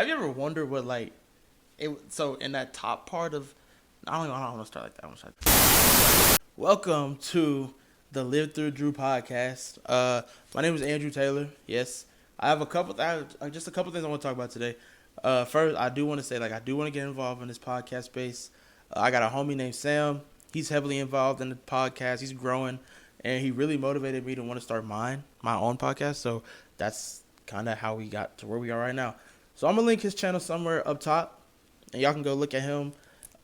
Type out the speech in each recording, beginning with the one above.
Have you ever wondered what like it? So in that top part of, I don't want to start like that. I want to start. Welcome to the Live Through Drew podcast. My name is Andrew Taylor. Yes, I have just a couple things I want to talk about today. First, I do want to say I do want to get involved in this podcast space. I got a homie named Sam. He's heavily involved in the podcast. He's growing, and he really motivated me to want to start my own podcast. So that's kind of how we got to where we are right now. So I'm gonna link his channel somewhere up top, and y'all can go look at him.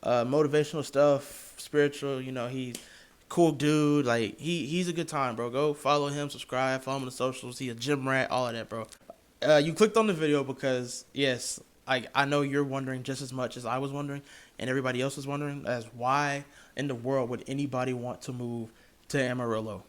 Motivational stuff, spiritual. He's cool dude. Like he's a good time, bro. Go follow him, subscribe, follow him on the socials. He a gym rat, all of that, bro. You clicked on the video because yes, I know you're wondering just as much as I was wondering, and everybody else was wondering as why in the world would anybody want to move to Amarillo?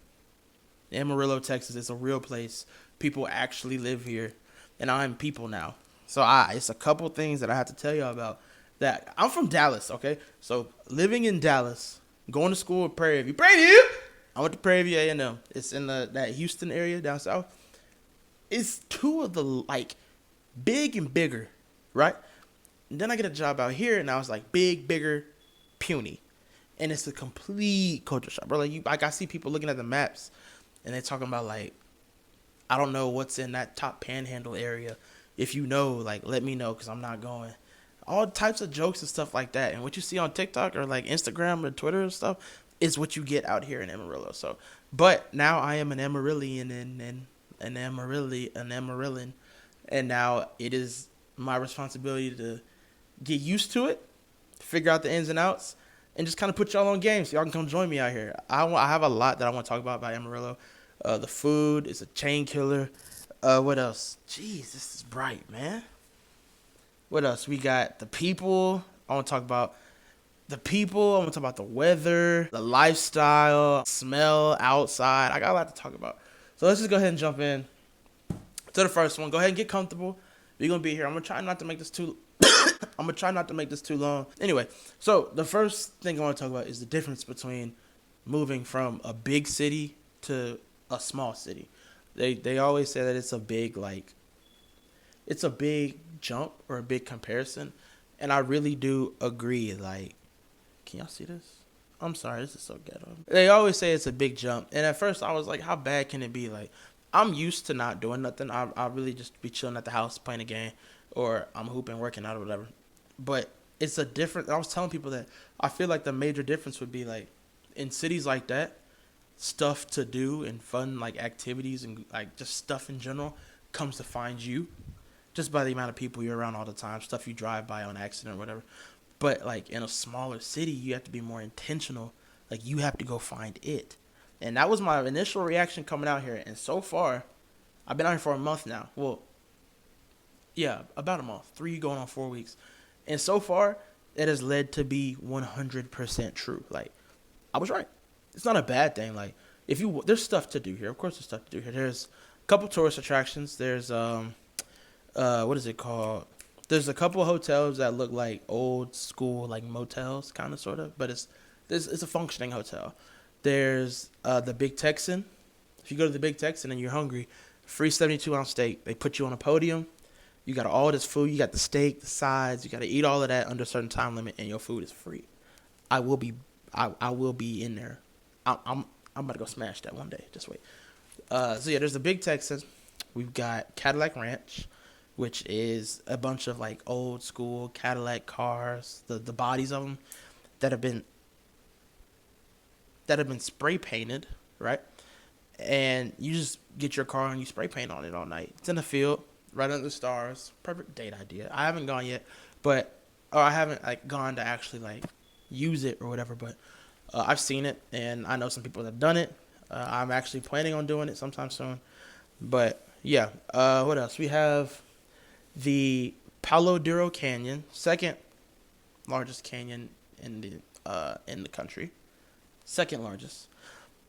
Amarillo, Texas is a real place. People actually live here, and I'm people now. So it's a couple things that I have to tell y'all about. That I'm from Dallas, okay? So living in Dallas, going to school at Prairie View. I went to Prairie View A&M. It's in that Houston area down south. It's two of the big and bigger, right? And then I get a job out here, and I was like big, bigger, puny, and it's a complete culture shock, bro. I see people looking at the maps, and they're talking about I don't know what's in that top panhandle area. If you know, let me know because I'm not going. All types of jokes and stuff like that. And what you see on TikTok or Instagram or Twitter and stuff is what you get out here in Amarillo. So, but now I am an Amarillian and an Amarillan. And now it is my responsibility to get used to it, figure out the ins and outs, and just kind of put y'all on game so y'all can come join me out here. I have a lot that I want to talk about Amarillo. The food is a chain killer. What else? Jeez, this is bright, man. What else? We got the people. I want to talk about the people. I want to talk about the weather, the lifestyle, smell outside. I got a lot to talk about. So let's just go ahead and jump in to the first one. Go ahead and get comfortable. We're going to be here. I'm going to try not to make this too long. Anyway, so the first thing I want to talk about is the difference between moving from a big city to a small city. They always say that it's a big jump or a big comparison, and I really do agree. Can y'all see this? I'm sorry, this is so ghetto. They always say it's a big jump, and at first I was like, how bad can it be? I'm used to not doing nothing. I really just be chilling at the house playing a game, or I'm hooping, working out or whatever. But it's a different. I was telling people that I feel like the major difference would be in cities like that, stuff to do and fun activities and just stuff in general comes to find you. Just by the amount of people you're around all the time, stuff you drive by on accident or whatever. But in a smaller city, you have to be more intentional. You have to go find it. And that was my initial reaction coming out here. And so far, I've been out here for a month now. Well, yeah, about a month. 3 going on 4 weeks. And so far, it has led to be 100% true. I was right. It's not a bad thing. There's stuff to do here. Of course there's stuff to do here. There's a couple tourist attractions. There's, what is it called? There's a couple of hotels that look like old school, motels, kind of, sort of. But it's a functioning hotel. There's the Big Texan. If you go to the Big Texan and you're hungry, free 72-ounce steak. They put you on a podium. You got all this food. You got the steak, the sides. You got to eat all of that under a certain time limit, and your food is free. I will be in there. I'm about to go smash that one day. Just wait. So yeah, there's the Big Texan. We've got Cadillac Ranch, which is a bunch of old school Cadillac cars, the bodies of them that have been spray painted, right? And you just get your car and you spray paint on it all night. It's in the field, right under the stars. Perfect date idea. I haven't gone yet, or I haven't gone to actually use it or whatever, but I've seen it and I know some people that have done it. I'm actually planning on doing it sometime soon. But yeah, what else? We have the Palo Duro Canyon, second largest canyon in the country. Second largest.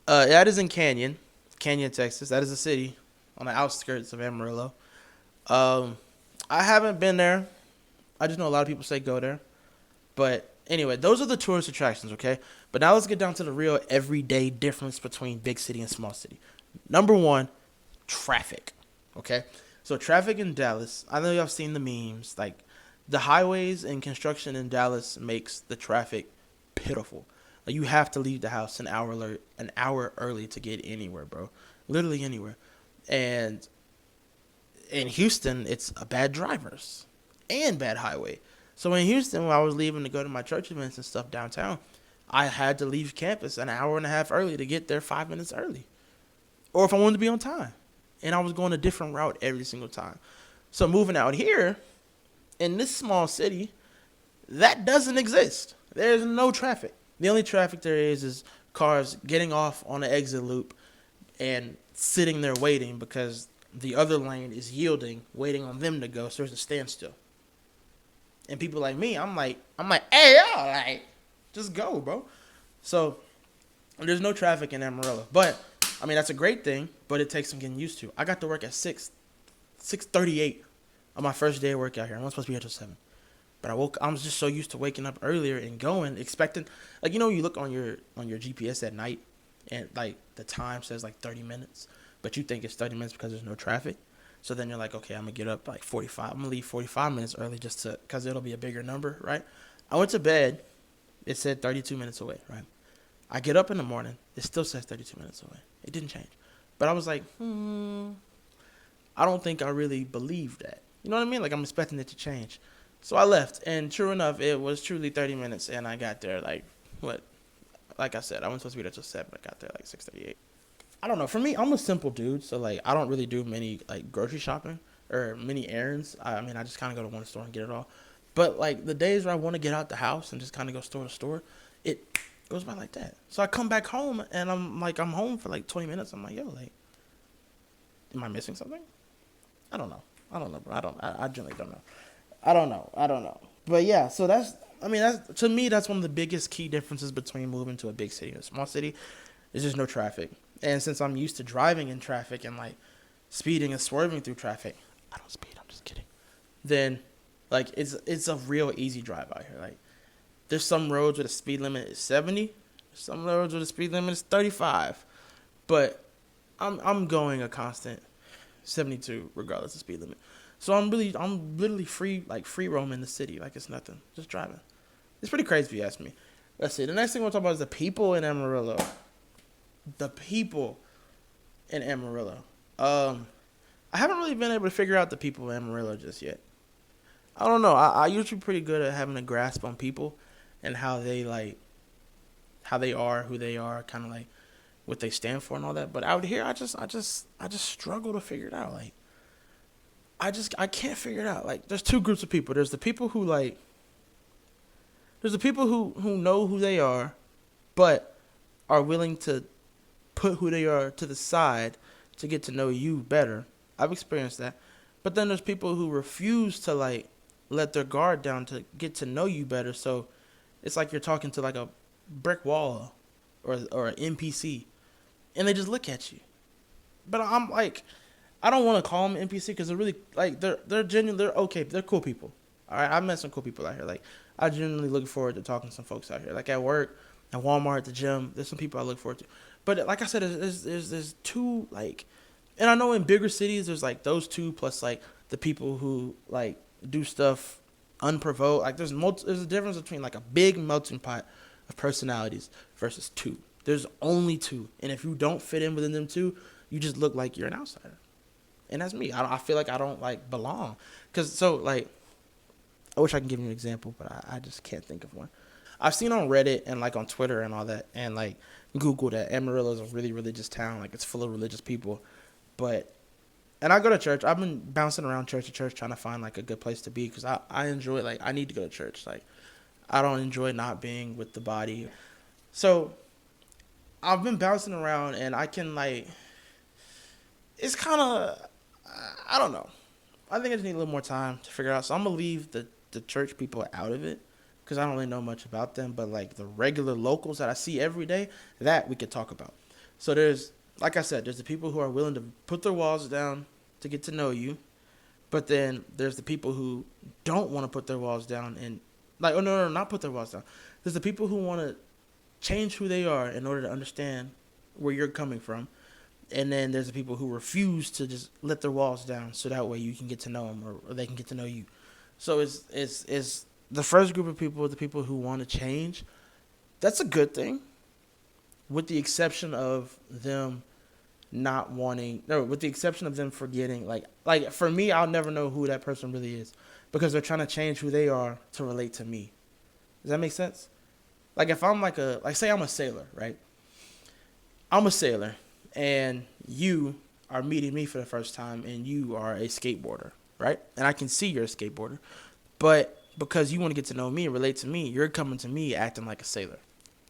That is in Canyon, Texas. That is a city on the outskirts of Amarillo. I haven't been there. I just know a lot of people say go there. But anyway, those are the tourist attractions, okay? But now let's get down to the real everyday difference between big city and small city. Number one, traffic, okay? So traffic in Dallas, I know y'all seen the memes. Like the highways and construction in Dallas makes the traffic pitiful. Like you have to leave the house an hour early to get anywhere, bro. Literally anywhere. And in Houston, it's a bad drivers and bad highway. So in Houston, when I was leaving to go to my church events and stuff downtown, I had to leave campus an hour and a half early to get there 5 minutes early. Or if I wanted to be on time. And I was going a different route every single time. So moving out here, in this small city, that doesn't exist. There's no traffic. The only traffic there is cars getting off on the exit loop and sitting there waiting because the other lane is yielding, waiting on them to go, so there's a standstill. And people like me, I'm like, hey, y'all, like, just go, bro. So there's no traffic in Amarillo. But I mean, that's a great thing, but it takes some getting used to. I got to work at 6:38 on my first day of work out here. I'm not supposed to be here till 7. But I was just so used to waking up earlier and going, expecting, like, you know, you look on your GPS at night and like the time says like 30 minutes, but you think it's 30 minutes because there's no traffic. So then you're like, okay, I'm gonna get up like 45. I'm gonna leave 45 minutes early just to, cause it'll be a bigger number, right? I went to bed. It said 32 minutes away, right? I get up in the morning. It still says 32 minutes away. It didn't change. But I was like, I don't think I really believe that. You know what I mean? Like, I'm expecting it to change. So I left. And true enough, it was truly 30 minutes. And I got there like, what? Like I said, I wasn't supposed to be there till 7. I got there like 6:38. I don't know. For me, I'm a simple dude. So, like, I don't really do many, like, grocery shopping or many errands. I mean, I just kind of go to one store and get it all. But, like, the days where I want to get out the house and just kind of go store to store, it goes by like that. So I come back home and I'm home for like 20 minutes. I'm like, yo, like, am I missing something? I don't know, bro. I generally don't know. I don't know. But yeah, so that's to me, that's one of the biggest key differences between moving to a big city and a small city is there's no traffic. And since I'm used to driving in traffic and like speeding and swerving through traffic, I don't speed, I'm just kidding. Then like it's a real easy drive out here. Like, there's some roads where the speed limit is 70. Some roads where the speed limit is 35. But I'm going a constant 72 regardless of speed limit. So I'm literally free roaming the city like it's nothing. Just driving. It's pretty crazy if you ask me. Let's see. The next thing we'll talk about is the people in Amarillo. The people in Amarillo. I haven't really been able to figure out the people in Amarillo just yet. I don't know. I usually pretty good at having a grasp on people and how they are, who they are, kind of like what they stand for and all that. But out here, I just struggle to figure it out. Like, I can't figure it out. Like, there's two groups of people. There's the people who who know who they are, but are willing to put who they are to the side to get to know you better. I've experienced that. But then there's people who refuse to like let their guard down to get to know you better. So it's like you're talking to like a brick wall or an NPC, and they just look at you. But I'm like, I don't want to call them NPC because they're really like they're genuine. They're okay. They're cool people. All right, I've met some cool people out here. Like, I genuinely look forward to talking to some folks out here. Like at work, at Walmart, at the gym. There's some people I look forward to. But like I said, there's two like, and I know in bigger cities there's like those two plus like the people who like do stuff unprovoked. Like there's a difference between like a big melting pot of personalities versus two. There's only two, and if you don't fit in within them two, you just look like you're an outsider. And that's me. I feel like I don't like belong. Cause so like, I wish I could give you an example, but I just can't think of one. I've seen on Reddit and like on Twitter and all that, and like Google that Amarillo is a really religious town. Like it's full of religious people, and I go to church. I've been bouncing around church to church trying to find like a good place to be because I enjoy like I need to go to church. Like I don't enjoy not being with the body. So I've been bouncing around and I can like, it's kind of, I don't know. I think I just need a little more time to figure out. So I'm going to leave the church people out of it because I don't really know much about them. But like the regular locals that I see every day, that we could talk about. So there's, like I said, there's the people who are willing to put their walls down to get to know you. But then there's the people who don't want to put their walls down and like, oh, no, not put their walls down. There's the people who want to change who they are in order to understand where you're coming from. And then there's the people who refuse to just let their walls down, so that way you can get to know them, or they can get to know you. So it's the first group of people, the people who want to change. That's a good thing, with the exception of them not wanting. No, with the exception of them forgetting. Like for me, I'll never know who that person really is because they're trying to change who they are to relate to me. Does that make sense? Like if I'm like say I'm a sailor, right? I'm a sailor, and you are meeting me for the first time, and you are a skateboarder, right? And I can see you're a skateboarder, but because you want to get to know me and relate to me, you're coming to me acting like a sailor,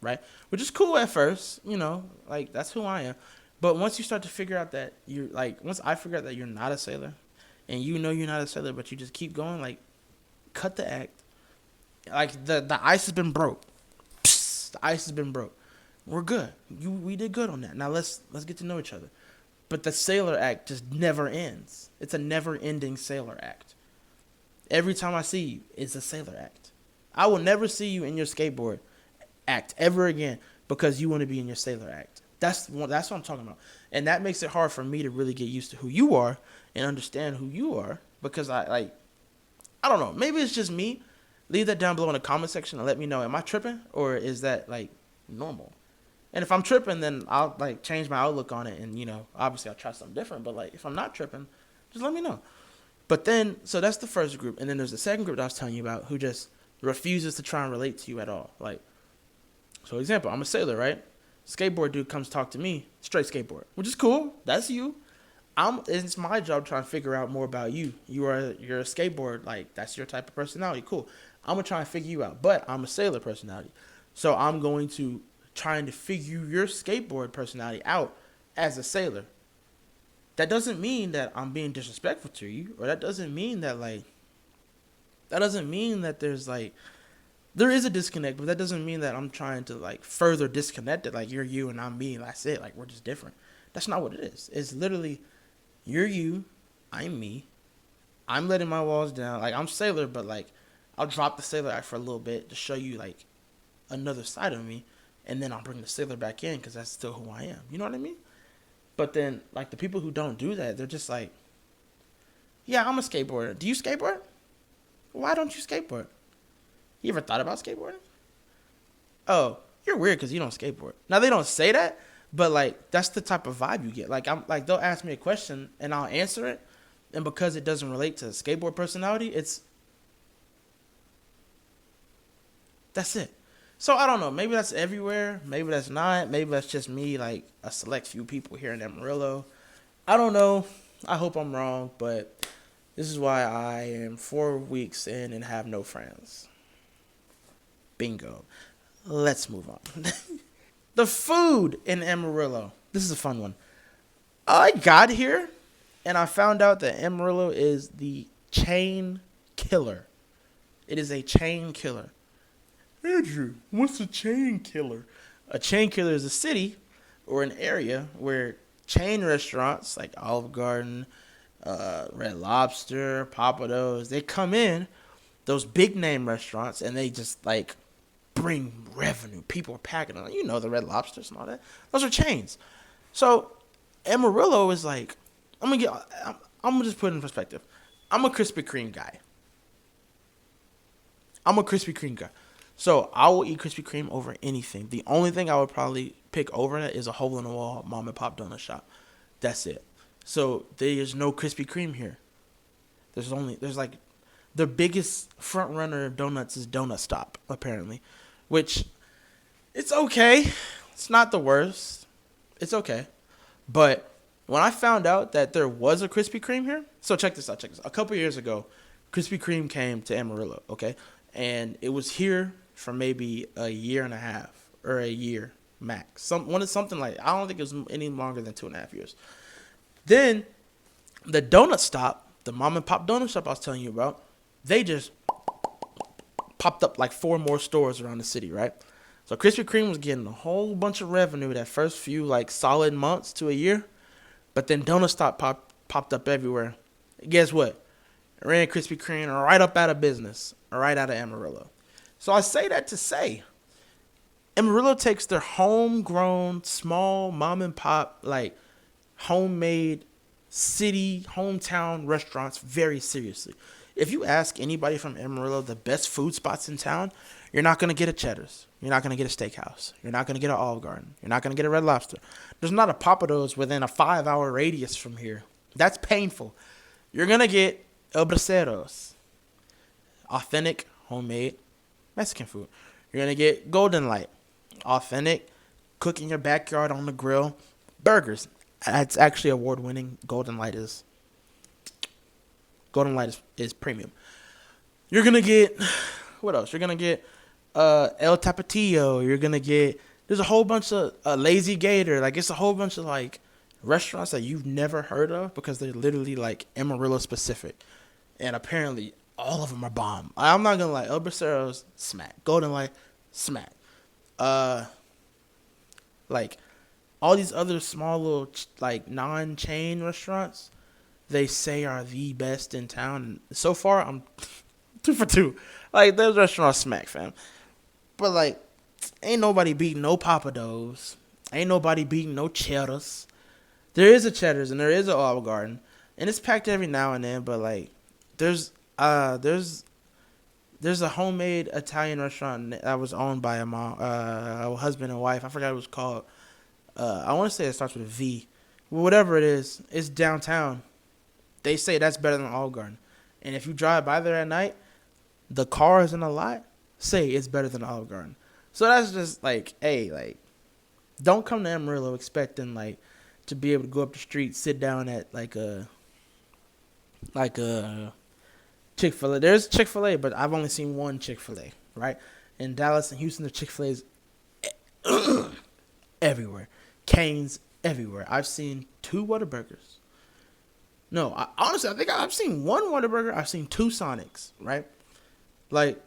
right? Which is cool at first, like that's who I am. But once you start to figure out that once I figure out that you're not a sailor, and you know you're not a sailor, but you just keep going, like, cut the act. Like the ice has been broke. Psst, the ice has been broke. We're good. We did good on that. Now let's get to know each other. But the sailor act just never ends. It's a never-ending sailor act. Every time I see you, it's a sailor act. I will never see you in your skateboard act ever again because you want to be in your sailor act. That's what I'm talking about. And that makes it hard for me to really get used to who you are and understand who you are because I don't know. Maybe it's just me. Leave that down below in the comment section and let me know. Am I tripping or is that like normal? And if I'm tripping, then I'll like change my outlook on it, and obviously I'll try something different. But like if I'm not tripping, just let me know. But then, so that's the first group, and then there's the second group that I was telling you about, who just refuses to try and relate to you at all. Like, so example, I'm a sailor, right? Skateboard dude comes talk to me, straight skateboard, which is cool. That's you. It's my job trying to figure out more about you. You're a skateboard, like that's your type of personality. Cool. I'm gonna try and figure you out, but I'm a sailor personality, so I'm going to trying to figure your skateboard personality out as a sailor. That doesn't mean that I'm being disrespectful to you, or that doesn't mean that there is a disconnect, but that doesn't mean that I'm trying to like further disconnect it. Like you're you and I'm me, and that's it. Like we're just different. That's not what it is. It's literally you're you, I'm me. I'm letting my walls down. Like I'm sailor, but like I'll drop the sailor act for a little bit to show you like another side of me. And then I'll bring the sailor back in because that's still who I am. You know what I mean? But then, like, the people who don't do that, they're just like, yeah, I'm a skateboarder. Do you skateboard? Why don't you skateboard? You ever thought about skateboarding? Oh, you're weird because you don't skateboard. Now, they don't say that, but, like, that's the type of vibe you get. Like, they'll ask me a question, and I'll answer it. And because it doesn't relate to skateboard personality, that's it. So I don't know. Maybe that's everywhere. Maybe that's not. Maybe that's just me, like a select few people here in Amarillo. I don't know. I hope I'm wrong, but this is why I am 4 weeks in and have no friends. Bingo. Let's move on. The food in Amarillo. This is a fun one. I got here and I found out that Amarillo is the chain killer. It is a chain killer. Andrew, what's a chain killer? A chain killer is a city or an area where chain restaurants like Olive Garden, Red Lobster, Papa Do's, they come in, those big name restaurants, and they just like bring revenue. People are packing on, the Red Lobsters and all that. Those are chains. So Amarillo is like, I'm gonna just put it in perspective. I'm a Krispy Kreme guy. So I will eat Krispy Kreme over anything. The only thing I would probably pick over that is a hole-in-the-wall mom and pop donut shop. That's it. So there's no Krispy Kreme here. There's like the biggest front runner of donuts is Donut Stop, apparently. Which, it's okay. It's not the worst. It's okay. But when I found out that there was a Krispy Kreme here, so check this out. A couple years ago, Krispy Kreme came to Amarillo, okay? And it was here for maybe a year and a half or a year max. Something like, I don't think it was any longer than 2.5 years. Then the donut stop, the mom and pop donut shop I was telling you about, they just popped up like 4 more stores around the city, right? So Krispy Kreme was getting a whole bunch of revenue that first few like solid months to a year. But then donut stop popped up everywhere. Guess what? It ran Krispy Kreme right up out of business, right out of Amarillo. So I say that to say, Amarillo takes their homegrown, small, mom and pop, like homemade city, hometown restaurants very seriously. If you ask anybody from Amarillo the best food spots in town, you're not going to get a Cheddar's. You're not going to get a steakhouse. You're not going to get an Olive Garden. You're not going to get a Red Lobster. There's not a Papados within a 5-hour radius from here. That's painful. You're going to get El Braceros, authentic, homemade Mexican food. You're going to get Golden Light, authentic, cook in your backyard on the grill, burgers. That's actually award-winning. Golden Light is premium. You're going to get, what else? You're going to get El Tapatio. You're going to get, there's a whole bunch of Lazy Gator. Like, it's a whole bunch of, like, restaurants that you've never heard of because they're literally, like, Amarillo specific. And apparently, all of them are bomb. I'm not going to lie. El Braceros, smack. Golden Light, smack. Like, all these other small little, like, non-chain restaurants, they say are the best in town. And so far, I'm 2 for 2. Like, those restaurants smack, fam. But, like, ain't nobody beating no Papados. Ain't nobody beating no Cheddar's. There is a Cheddar's and there is an Olive Garden. And it's packed every now and then, but, like, there's a homemade Italian restaurant that was owned by a husband and wife. I forgot what it was called. I want to say it starts with a V. Whatever it is, it's downtown. They say that's better than Olive Garden. And if you drive by there at night, the cars in the lot say it's better than Olive Garden. So that's just like, hey, like, don't come to Amarillo expecting, like, to be able to go up the street, sit down at, like a Chick-fil-A. There's Chick-fil-A, but I've only seen one Chick-fil-A, right? In Dallas and Houston, the Chick-fil-A's everywhere. Cane's everywhere. I've seen 2 Whataburgers. No, honestly, I think I've seen 1 Whataburger. I've seen 2 Sonics, right? Like,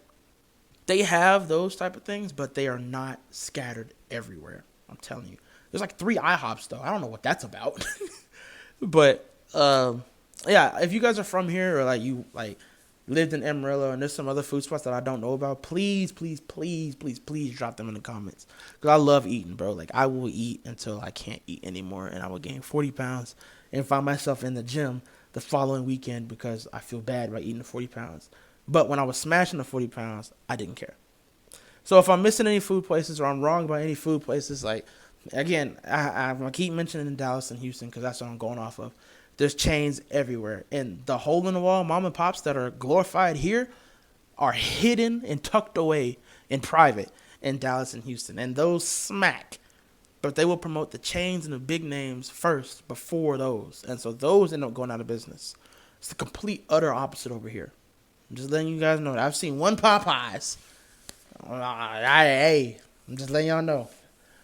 they have those type of things, but they are not scattered everywhere. I'm telling you. There's like 3 IHOPs, though. I don't know what that's about. But, yeah, if you guys are from here or, like, you, like, lived in Amarillo and there's some other food spots that I don't know about, please, please, please, please, please drop them in the comments. Because I love eating, bro. Like, I will eat until I can't eat anymore, and I will gain 40 pounds and find myself in the gym the following weekend because I feel bad by eating the 40 pounds. But when I was smashing the 40 pounds, I didn't care. So if I'm missing any food places or I'm wrong about any food places, like, again, I keep mentioning Dallas and Houston because that's what I'm going off of. There's chains everywhere. And the hole-in-the-wall mom and pops that are glorified here are hidden and tucked away in private in Dallas and Houston. And those smack. But they will promote the chains and the big names first before those. And so those end up going out of business. It's the complete, utter opposite over here. I'm just letting you guys know that I've seen 1 Popeyes. Hey, I'm just letting y'all know.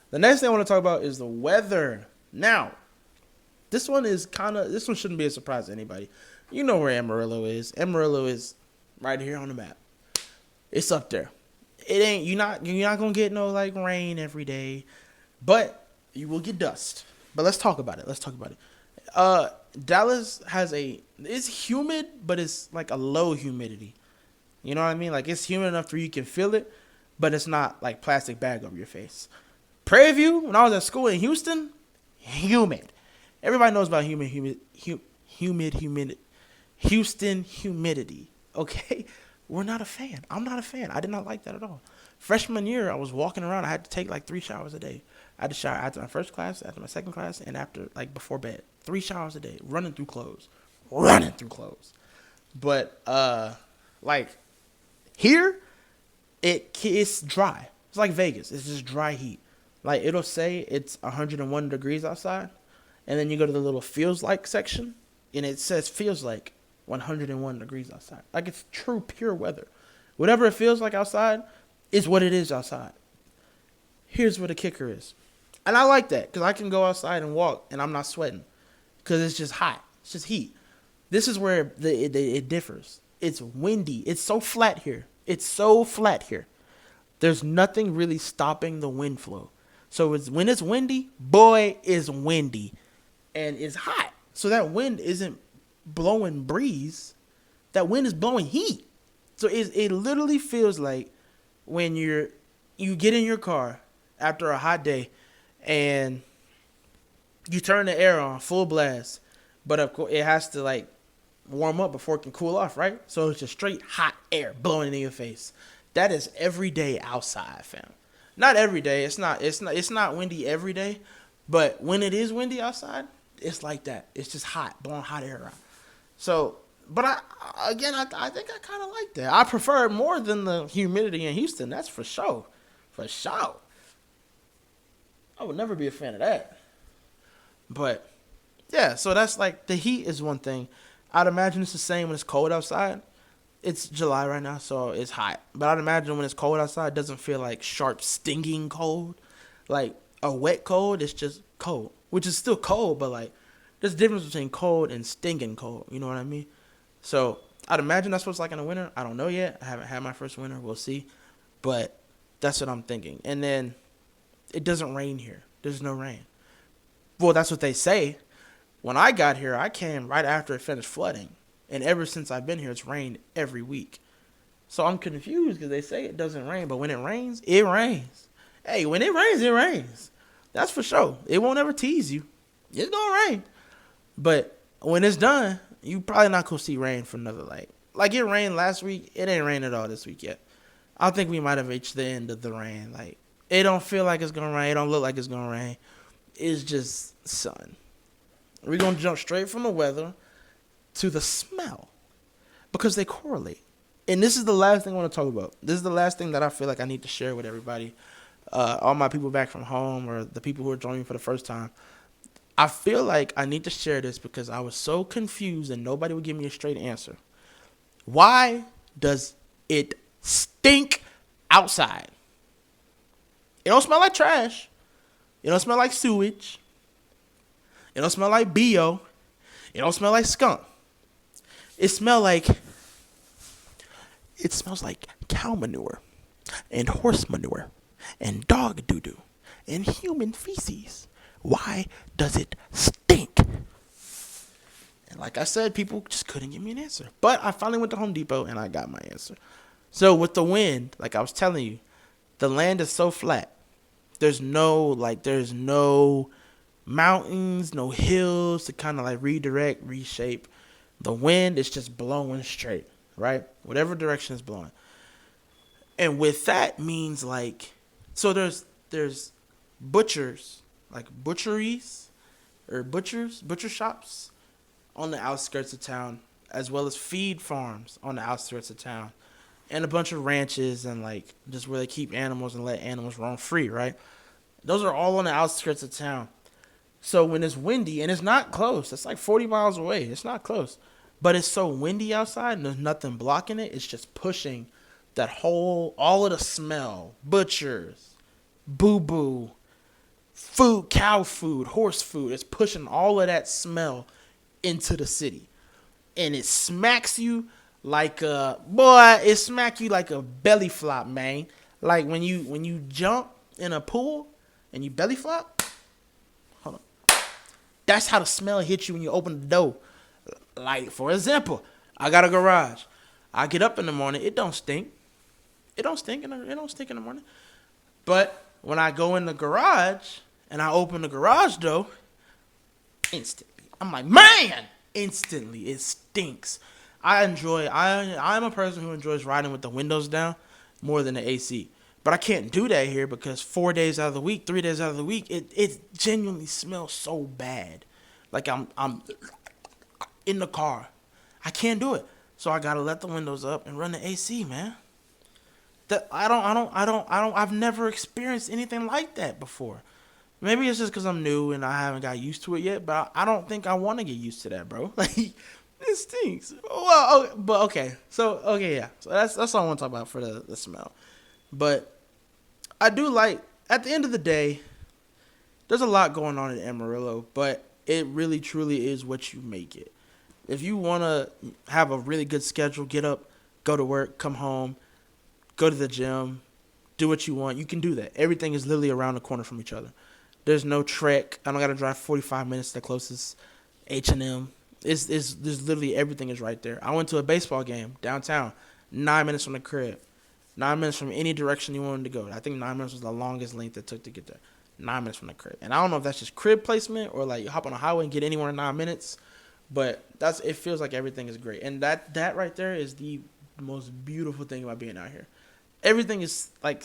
The next thing I want to talk about is the weather. Now, this one shouldn't be a surprise to anybody. You know where Amarillo is. Amarillo is right here on the map. It's up there. You're not gonna get no, like, rain every day, but you will get dust. But let's talk about it. Dallas it's humid, but it's like a low humidity. You know what I mean? Like, it's humid enough where you can feel it, but it's not like plastic bag over your face. Prairie View, when I was at school in Houston, humid. Everybody knows about Houston humidity. Okay? We're not a fan. I'm not a fan. I did not like that at all. Freshman year, I was walking around. I had to take like 3 showers a day. I had to shower after my first class, after my second class, and after, like, before bed. 3 showers a day. Running through clothes. But, like, here, it's dry. It's like Vegas. It's just dry heat. Like, it'll say it's 101 degrees outside, and then you go to the little feels like section, and it says feels like 101 degrees outside. Like, it's true, pure weather. Whatever it feels like outside is what it is outside. Here's what the kicker is. And I like that, because I can go outside and walk, and I'm not sweating, because it's just hot. It's just heat. This is where it differs. It's windy. It's so flat here. There's nothing really stopping the wind flow. So when it's windy, boy, it's windy. And it's hot. So that wind isn't blowing breeze. That wind is blowing heat. So it literally feels like when you get in your car after a hot day and You turn the air on full blast, but of course it has to like warm up before it can cool off, right? So it's just straight hot air blowing in your face. That is every day outside, fam. Not every day. It's not windy every day, but when it is windy outside, it's like that. It's just hot, blowing hot air around. So, but I think I kind of like that. I prefer it more than the humidity in Houston. That's for sure, for sure. I would never be a fan of that. But yeah, so that's like the heat is one thing. I'd imagine it's the same when it's cold outside. It's July right now, so it's hot. But I'd imagine when it's cold outside, it doesn't feel like sharp, stinging cold. Like a wet cold, it's just cold, which is still cold, but like there's a difference between cold and stinging cold. You know what I mean? So I'd imagine that's what it's like in the winter. I don't know yet. I haven't had my first winter. We'll see. But that's what I'm thinking. And then it doesn't rain here. There's no rain. Well, that's what they say. When I got here, I came right after it finished flooding. And ever since I've been here, it's rained every week. So I'm confused because they say it doesn't rain. But when it rains, it rains. Hey, when it rains, it rains. That's for sure. It won't ever tease you. It's going to rain. But when it's done, you probably not going to see rain for another, like it rained last week. It ain't rained at all this week yet. I think we might have reached the end of the rain. Like, it don't feel like it's going to rain. It don't look like it's going to rain. It's just sun. We're going to jump straight from the weather to the smell because they correlate. And this is the last thing I want to talk about. This is the last thing that I feel like I need to share with everybody, all my people back from home or the people who are joining for the first time. I feel like I need to share this because I was so confused and nobody would give me a straight answer. Why does it stink outside? It don't smell like trash. It don't smell like sewage. It don't smell like BO. It don't smell like skunk. It smells like cow manure and horse manure and dog doo-doo and human feces. Why does it stink? And like I said, people just couldn't give me an answer. But I finally went to Home Depot and I got my answer. So with the wind, like I was telling you, the land is so flat. There's no mountains, no hills to kind of like redirect, reshape. The wind is just blowing straight, right? Whatever direction it's blowing. And with that means like, so there's butchers, like butcheries or butcher shops on the outskirts of town, as well as feed farms on the outskirts of town, and a bunch of ranches and like just where they keep animals and let animals roam free, right? Those are all on the outskirts of town. So when it's windy, and it's not close, it's like 40 miles away. It's not close. But it's so windy outside and there's nothing blocking it. It's just pushing all of the smell, butchers, boo-boo, food, cow food, horse food. It's pushing all of that smell into the city. And it smacks you like it smack you like a belly flop, man. Like when you jump in a pool and you belly flop. Hold on. That's how the smell hits you when you open the door. Like, for example, I got a garage. I get up in the morning, it don't stink. It don't stink in the morning. But when I go in the garage and I open the garage door, instantly, I'm like, man, instantly it stinks. I'm a person who enjoys riding with the windows down more than the AC. But I can't do that here because 3 days out of the week, it genuinely smells so bad. Like I'm in the car. I can't do it. So I gotta let the windows up and run the AC, man. I've never experienced anything like that before. Maybe it's just because I'm new and I haven't got used to it yet, but I don't think I want to get used to that, bro. Like, it stinks. Well, but okay. So, okay, yeah. So that's all I want to talk about for the smell. But I do like, at the end of the day, there's a lot going on in Amarillo, but it really, truly is what you make it. If you want to have a really good schedule, get up, go to work, come home, go to the gym, do what you want, you can do that. Everything is literally around the corner from each other. There's no trek. I don't got to drive 45 minutes to the closest H&M. There's literally everything is right there. I went to a baseball game downtown, 9 minutes from the crib. 9 minutes from any direction you wanted to go. I think 9 minutes was the longest length it took to get there. 9 minutes from the crib. And I don't know if that's just crib placement or like you hop on a highway and get anywhere in 9 minutes. But it feels like everything is great. And that right there is the most beautiful thing about being out here. Everything is like,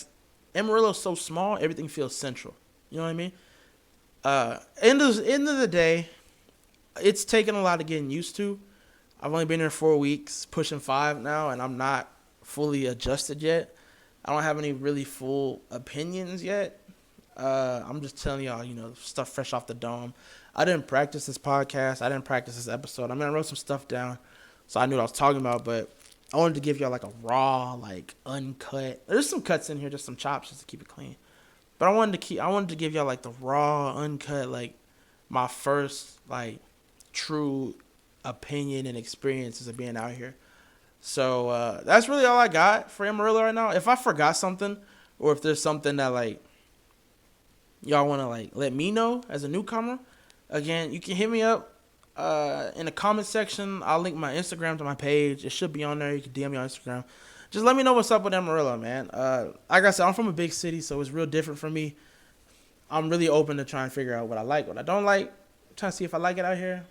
Amarillo's so small, everything feels central. You know what I mean? End of the day, it's taken a lot of getting used to. I've only been here 4 weeks, pushing 5 now, and I'm not fully adjusted yet. I don't have any really full opinions yet. I'm just telling y'all, stuff fresh off the dome. I didn't practice this podcast. I didn't practice this episode. I wrote some stuff down, so I knew what I was talking about, but I wanted to give y'all like a raw, like uncut. There's some cuts in here, just some chops, just to keep it clean. But I wanted to give y'all like the raw, uncut, like my first like true opinion and experiences of being out here. So that's really all I got for Amarillo right now. If I forgot something, or if there's something that like y'all want to like let me know as a newcomer, again, you can hit me up in the comment section. I'll link my Instagram to my page. It should be on there. You can DM me on Instagram. Just let me know what's up with Amarillo, man. Like I said, I'm from a big city, so it's real different for me. I'm really open to trying to figure out what I like, what I don't like. I'm trying to see if I like it out here.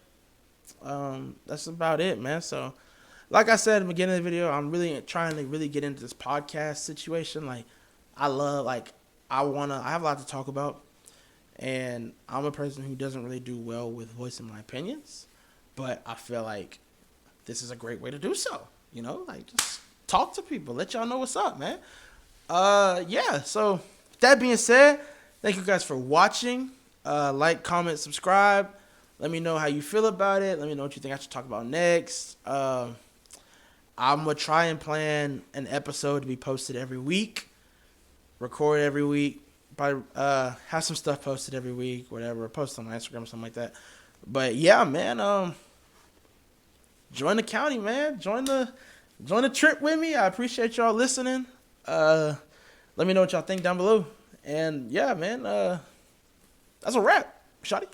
That's about it, man. So, like I said at the beginning of the video, I'm really trying to really get into this podcast situation. Like, I have a lot to talk about. And I'm a person who doesn't really do well with voicing my opinions. But I feel like this is a great way to do so. Like just talk to people. Let y'all know what's up, man. Yeah, so that being said, thank you guys for watching. Like, comment, subscribe. Let me know how you feel about it. Let me know what you think I should talk about next. I'm going to try and plan an episode to be posted every week. Record every week. Probably have some stuff posted every week, whatever. Post on my Instagram or something like that. But yeah, man. Join the county, man. Join the trip with me. I appreciate y'all listening. Let me know what y'all think down below. And yeah, man. That's a wrap, shawty.